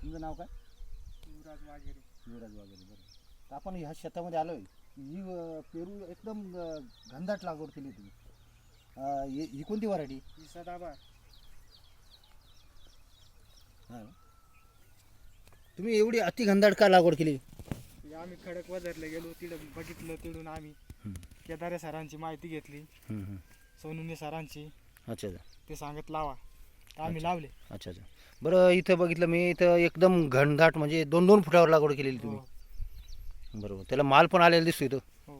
तुमचं नाव काय? युवराज वाघेरे. युवराज वगैरे. बरं, तर आपण ह्या शेतामध्ये आलो आहे. ही पेरू एकदम घनदाट लागवड केली तुम्ही. ही कोणती व्हरायटी? ही सदाबहार. हां, तुम्ही एवढी अति घनदाट का लागवड केली? ही आम्ही खडक वजरला गेलो, तिथं बघितलं, तिथून आम्ही केदारे सरांची माहिती घेतली, सोनुने सरांची. अच्छा अच्छा. ते सांगत लावा, तर आम्ही लावले. अच्छा अच्छा. बरं, इथं बघितलं मी, इथं एकदम घनदाट म्हणजे 2-2 फुटावर लागवड केलेली तुम्ही. हो बरोबर, त्याला माल पण आलेला दिसतो इथं. हो.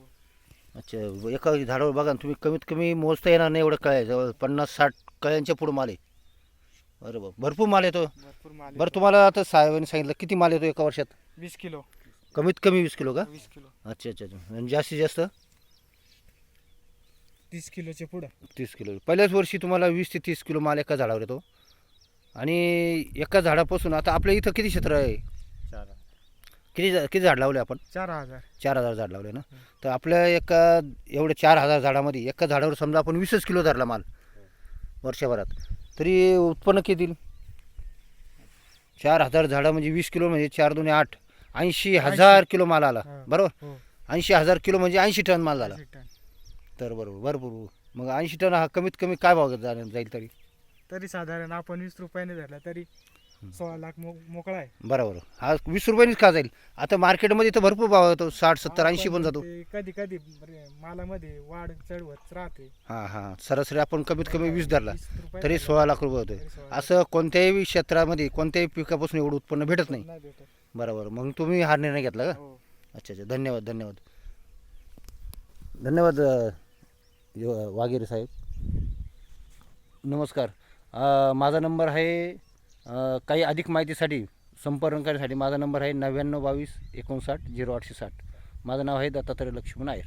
अच्छा, एका झाडावर बघा ना तुम्ही, कमीत कमी मोजता येणार नाही एवढं कळ्या, जवळ 50-60 कळ्यांच्या पुढं माल आहे. बरोबर, भरपूर माल येतो. भरपूर माल. बरं, तुम्हाला आता साहेबांनी सांगितलं किती माल येतो एका वर्षात? 20 किलो. कमीत कमी 20 किलो का? 20 किलो. अच्छा अच्छा अच्छा. आणि जास्तीत जास्त 30 किलोचे पुढं. 30 किलो. पहिल्याच वर्षी तुम्हाला 20 ते 30 किलो माल एका झाडावर येतो. आणि एका झाडापासून आता आपल्या इथं किती क्षेत्र आहे? 4. किती झाड लावले आपण? 4000. 4000 झाड लावले ना. तर आपल्या एका एवढ्या 4000 झाडामध्ये एका झाडावर समजा आपण 20 किलो धरला माल वर्षभरात, तरी उत्पन्न किती येईल? 4000 झाडं म्हणजे 20 किलो म्हणजे 4 दूने 8, 80,000 किलो माल आला. बरोबर, हो. 80,000 किलो म्हणजे 80 टन माल झाला. 80 टन. तर बरोबर, भरपूर. मग 80 टन हा कमीत कमी काय भाव जाईल तरी? तरी साधारण आपण 20 रुपयाने धरला तरी 16 लाख मोकळा आहे. बरोबर, हा 20 रुपयांनीच का जाईल? आता मार्केटमध्ये तर भरपूर भाव येतो, 60, 70, 80 पण जातो. कधी कधी मालामध्ये वाढ चढवत राहते. हां हां, सरासरी आपण कमीत कमी 20 धरला 20 रुपये तरी धरला. 16 लाख रुपये होते. तरी 16 असं कोणत्याही क्षेत्रामध्ये कोणत्याही पिकापासून एवढं उत्पन्न भेटत नाही. नाही भेटत. बरोबर, मग तुम्ही हा निर्णय घेतला का? हो. अच्छा अच्छा, धन्यवाद धन्यवाद धन्यवाद. वाघेरे साहेब, नमस्कार. माझा नंबर आहे, काही अधिक माहितीसाठी संपर्क करण्यासाठी माझा नंबर आहे 99 22 59 0860. माझं नाव आहे दत्तात्रय लक्ष्मण आयर.